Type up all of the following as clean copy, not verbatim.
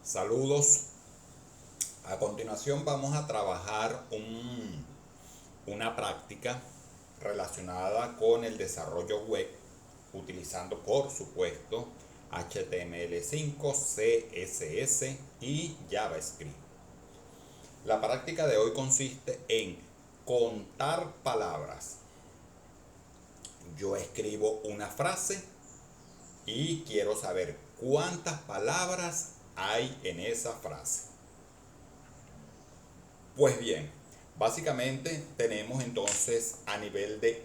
Saludos. A continuación vamos a trabajar una práctica relacionada con el desarrollo web utilizando, por supuesto, HTML5, CSS y JavaScript. La práctica de hoy consiste en contar palabras. Yo escribo una frase y quiero saber cuántas palabras hay en esa frase. Pues bien, básicamente tenemos entonces a nivel de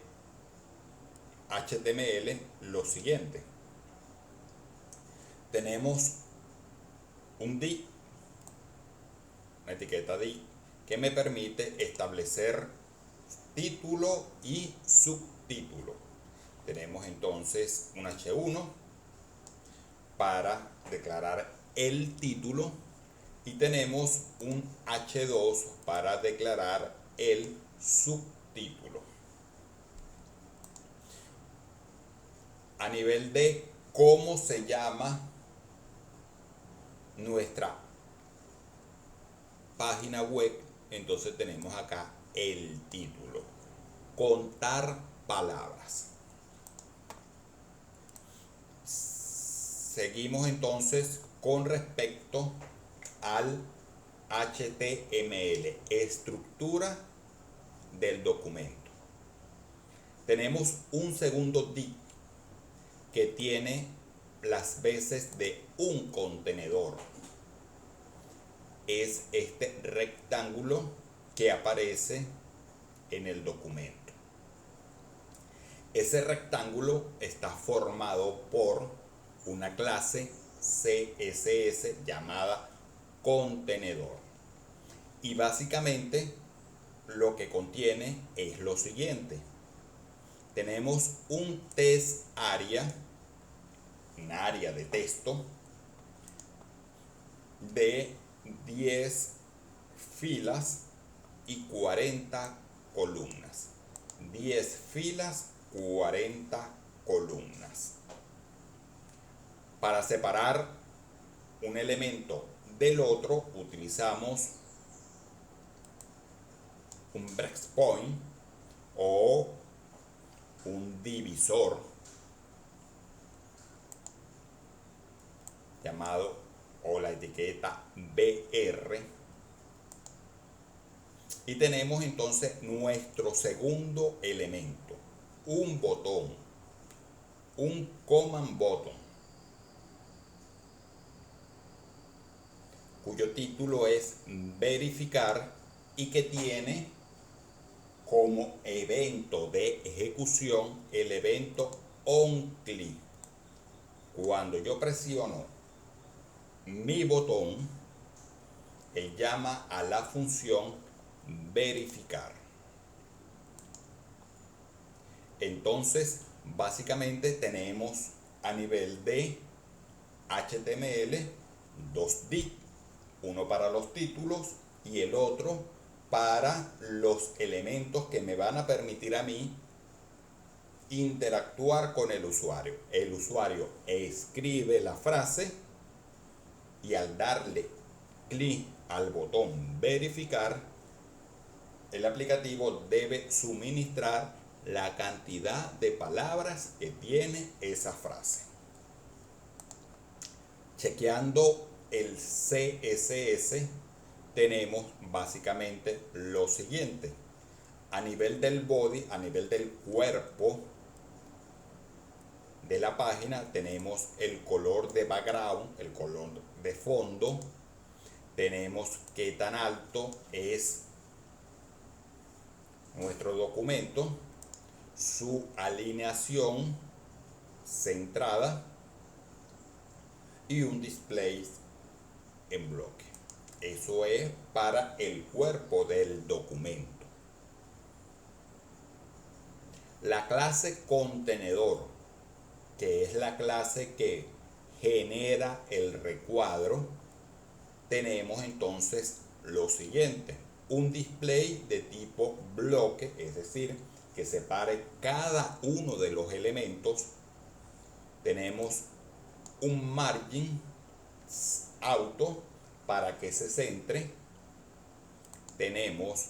HTML lo siguiente. Tenemos un div, una etiqueta div, que me permite establecer título y subtítulo. Tenemos entonces un H1 para declarar el título y tenemos un H2 para declarar el subtítulo. A nivel de cómo se llama nuestra página web, entonces tenemos acá el título, contar palabras. Seguimos entonces con respecto al HTML, estructura del documento. Tenemos un segundo div que tiene las veces de un contenedor. Es este rectángulo que aparece en el documento. Ese rectángulo está formado por una clase CSS llamada contenedor. Y básicamente lo que contiene es lo siguiente. Tenemos un test area, un área de texto de 10 filas y 40 columnas. 10 filas, 40 columnas. Para separar un elemento del otro utilizamos un breakpoint o un divisor llamado o la etiqueta BR, y tenemos entonces nuestro segundo elemento, un botón, un command button, cuyo título es verificar y que tiene como evento de ejecución el evento onClick. Cuando yo presiono mi botón, él llama a la función verificar. Entonces, básicamente tenemos a nivel de HTML dos div, uno para los títulos y el otro para los elementos que me van a permitir a mí interactuar con el usuario. El usuario escribe la frase y al darle clic al botón verificar, el aplicativo debe suministrar la cantidad de palabras que tiene esa frase. Chequeando el CSS, tenemos básicamente lo siguiente. A nivel del body, a nivel del cuerpo de la página, tenemos el color de background, el color de fondo. Tenemos qué tan alto es nuestro documento, su alineación centrada y un display en bloque. Eso es para el cuerpo del documento. La clase contenedor, que es la clase que genera el recuadro, tenemos entonces lo siguiente: un display de tipo bloque, es decir, que separe cada uno de los elementos. Tenemos un margin auto para que se centre, tenemos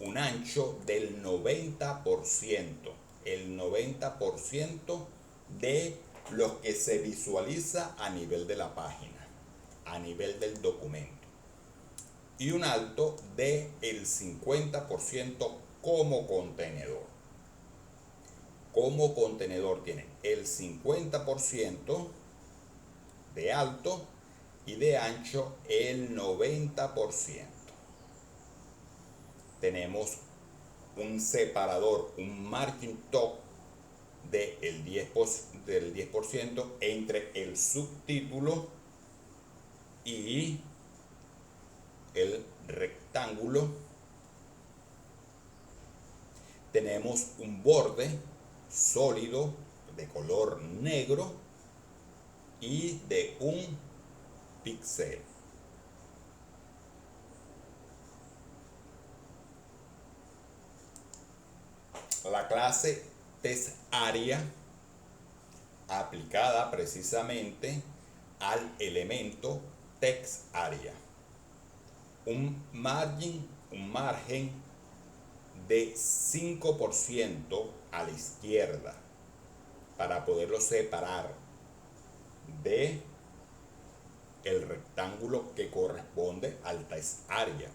un ancho del 90%, el 90% de lo que se visualiza a nivel de la página, a nivel del documento, y un alto del 50% como contenedor. Como contenedor tiene el 50% de alto y de ancho el 90%. Tenemos un separador, un margin top del 10% entre el subtítulo y el rectángulo. Tenemos un borde sólido de color negro y de un píxel. La clase TextArea aplicada precisamente al elemento TextArea. Un margen de 5% a la izquierda para poderlo separar de el rectángulo que corresponde al TextArea.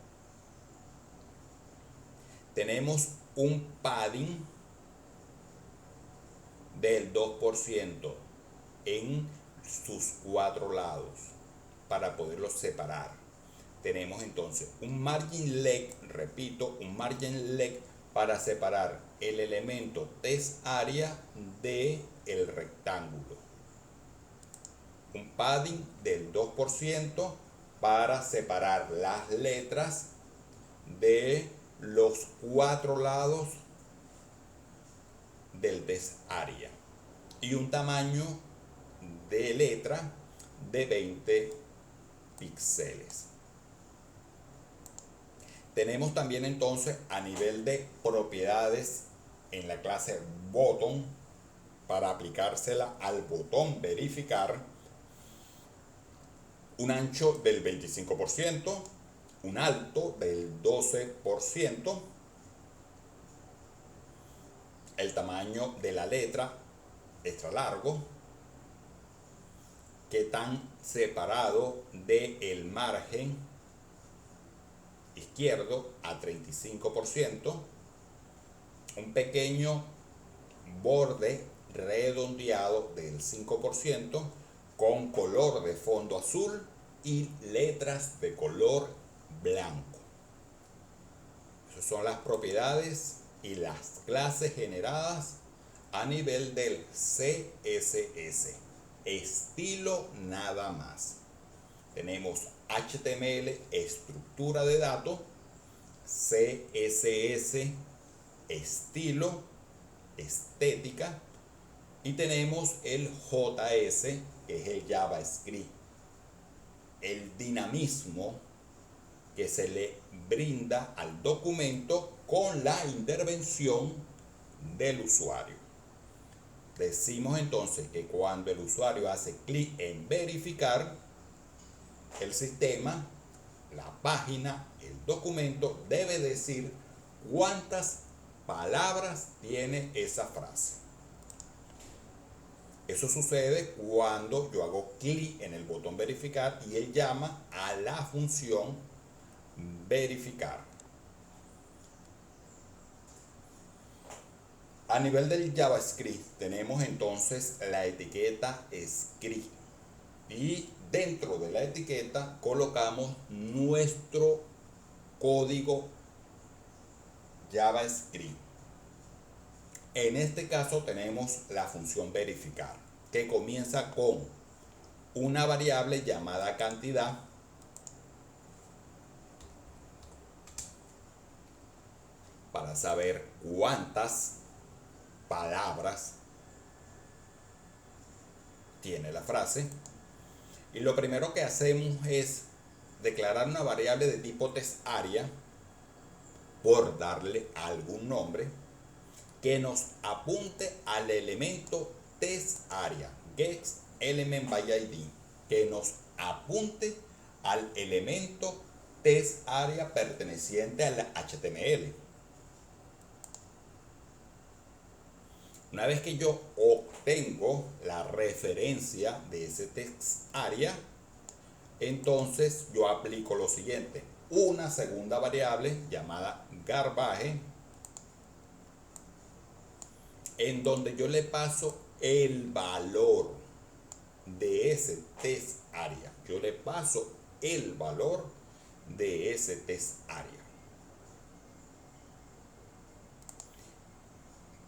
Tenemos un padding del 2% en sus 4 lados para poderlos separar. Tenemos entonces un margin left, repito, un margin left para separar el elemento TextArea de el rectángulo. Un padding del 2% para separar las letras de los 4 lados del TextArea y un tamaño de letra de 20 píxeles. Tenemos también entonces a nivel de propiedades en la clase botón, para aplicársela al botón verificar, un ancho del 25%, un alto del 12%, el tamaño de la letra extra largo, que tan separado del margen izquierdo a 35%, un pequeño borde redondeado del 5% con color de fondo azul y letras de color blanco. Esas son las propiedades y las clases generadas a nivel del CSS. Estilo nada más. Tenemos HTML, estructura de datos, CSS, estilo, estética, y tenemos el JS, que es el JavaScript, el dinamismo que se le brinda al documento con la intervención del usuario. Decimos entonces que cuando el usuario hace clic en verificar, el sistema, la página, el documento debe decir cuántas palabras tiene esa frase. Eso sucede cuando yo hago clic en el botón verificar y él llama a la función verificar. A nivel del JavaScript tenemos entonces la etiqueta script y dentro de la etiqueta colocamos nuestro código JavaScript. En este caso tenemos la función verificar, que comienza con una variable llamada cantidad, para saber cuántas palabras tiene la frase. Y lo primero que hacemos es declarar una variable de tipo TextArea por darle algún nombre que nos apunte al elemento TextArea, getElementById, que nos apunte al elemento test area perteneciente al HTML. Una vez que yo obtengo la referencia de ese test area, entonces yo aplico lo siguiente: una segunda variable llamada garbage, en donde yo le paso el valor de ese test area. Yo le paso el valor de ese test area.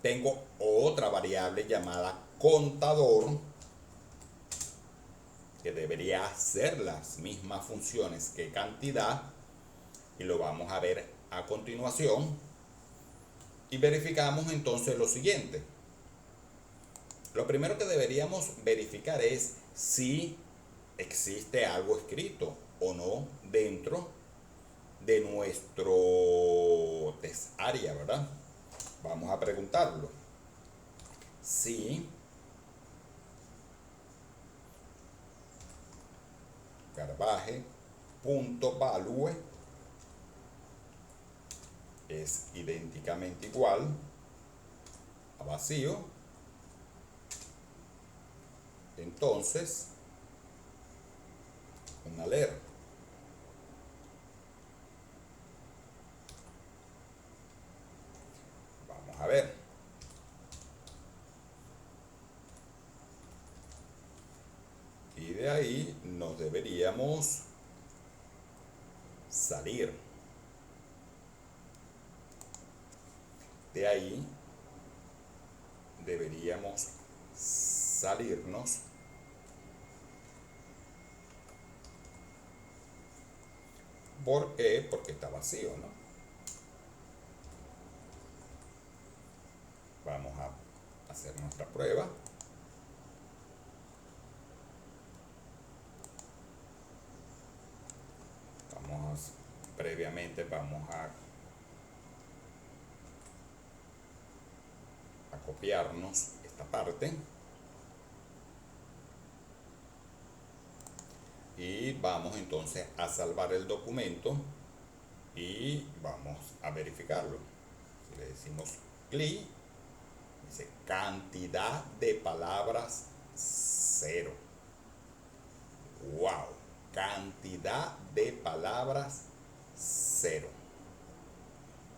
Tengo otra variable llamada contador, que debería hacer las mismas funciones que cantidad, y lo vamos a ver a continuación. Y verificamos entonces lo siguiente. Lo primero que deberíamos verificar es si existe algo escrito o no dentro de nuestro test area, ¿verdad? Vamos a preguntarlo. Si garbage.value es idénticamente igual a vacío, entonces un alert. Vamos a ver. Y de ahí nos deberíamos salir. De ahí deberíamos salirnos. ¿Por qué? Porque está vacío, ¿no? Vamos a hacer nuestra prueba. Previamente vamos a copiarnos esta parte y vamos entonces a salvar el documento y vamos a verificarlo. Si le decimos clic, dice cantidad de palabras 0. ¡Wow! Cantidad de palabras 0.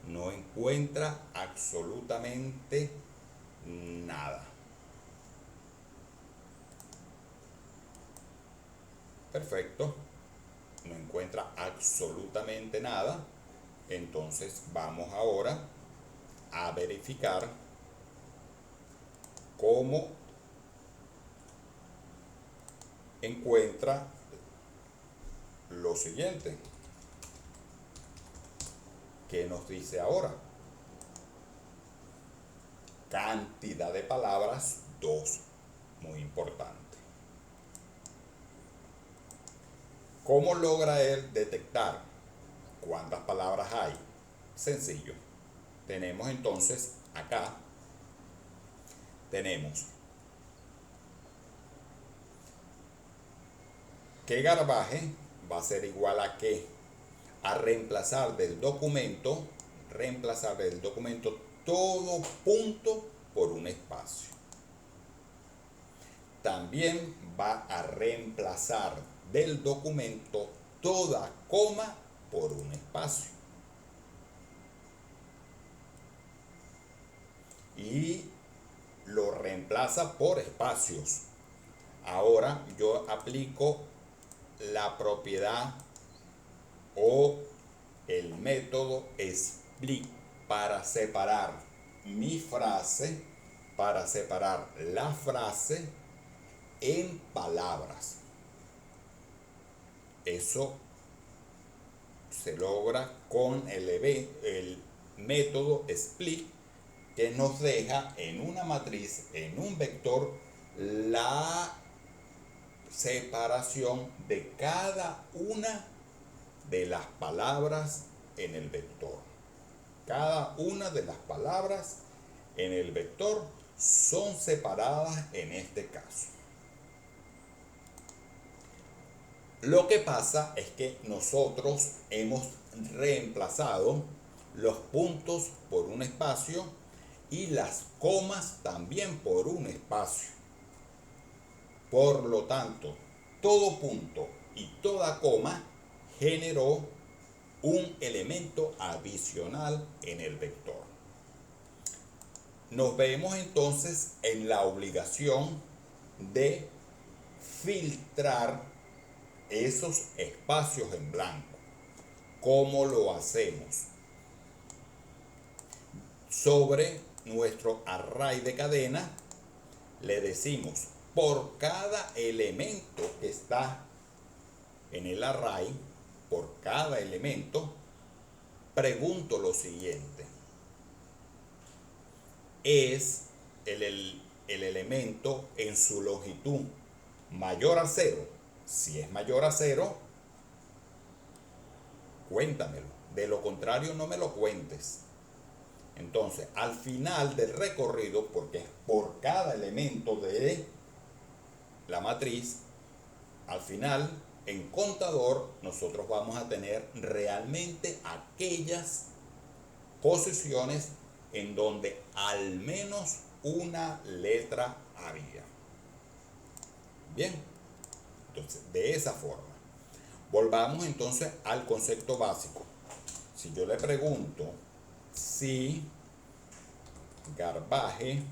No encuentra absolutamente nada. Perfecto. No encuentra absolutamente nada. Entonces vamos ahora a verificar cómo encuentra lo siguiente. ¿Qué nos dice ahora? Cantidad de palabras 2. Muy importante. ¿Cómo logra él detectar cuántas palabras hay? Sencillo. Tenemos entonces acá, tenemos que garbage va a ser igual a qué, a reemplazar del documento todo punto por un espacio. También va a reemplazar del documento toda coma por un espacio. Y lo reemplaza por espacios. Ahora yo aplico la propiedad o el método split para separar mi frase, para separar la frase en palabras. Eso se logra con el método split, que nos deja en una matriz, en un vector, la separación de cada una de las palabras en el vector. Cada una de las palabras en el vector son separadas en este caso. Lo que pasa es que nosotros hemos reemplazado los puntos por un espacio y las comas también por un espacio. Por lo tanto, todo punto y toda coma generó un elemento adicional en el vector. Nos vemos entonces en la obligación de filtrar esos espacios en blanco. ¿Cómo lo hacemos? Sobre nuestro array de cadena le decimos por cada elemento que está en el array, por cada elemento, pregunto lo siguiente: ¿es el elemento en su longitud mayor a 0? Si es mayor a 0, cuéntamelo. De lo contrario, no me lo cuentes. Entonces, al final del recorrido, porque es por cada elemento de la matriz, al final, en contador, nosotros vamos a tener realmente aquellas posiciones en donde al menos una letra había. Bien, entonces, de esa forma. Volvamos entonces al concepto básico. Si yo le pregunto si Garbage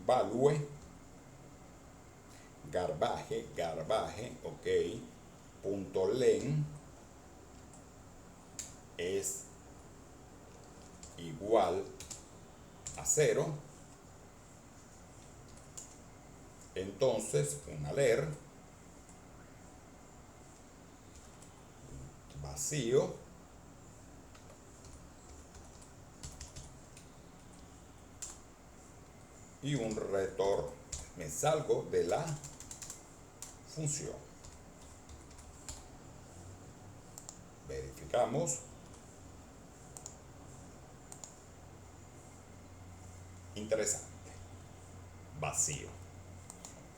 value garbage, ok, punto len es igual a 0, entonces una ler vacío y un retorno. Me salgo de la función. Verificamos. Interesante. Vacío.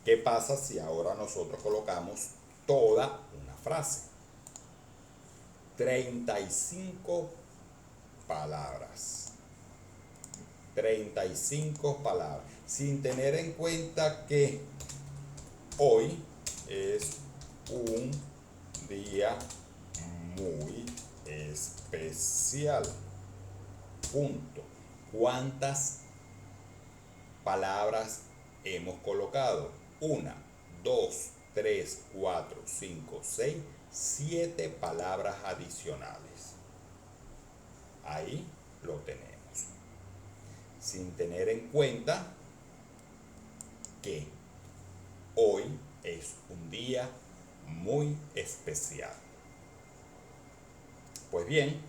¿Qué pasa si ahora nosotros colocamos toda una frase? 35 palabras. 35 palabras. Sin tener en cuenta que hoy es un día muy especial. Punto. ¿Cuántas palabras hemos colocado? 1, 2, 3, 4, 5, 6, 7 palabras adicionales. Ahí lo tenemos. Sin tener en cuenta que hoy es un día muy especial. Pues bien,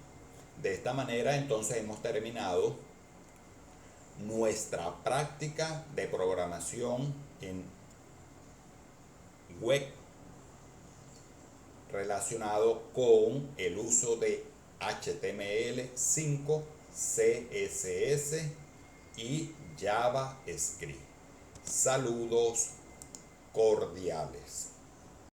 de esta manera entonces hemos terminado nuestra práctica de programación en web relacionado con el uso de HTML5, CSS y JavaScript. Saludos cordiales.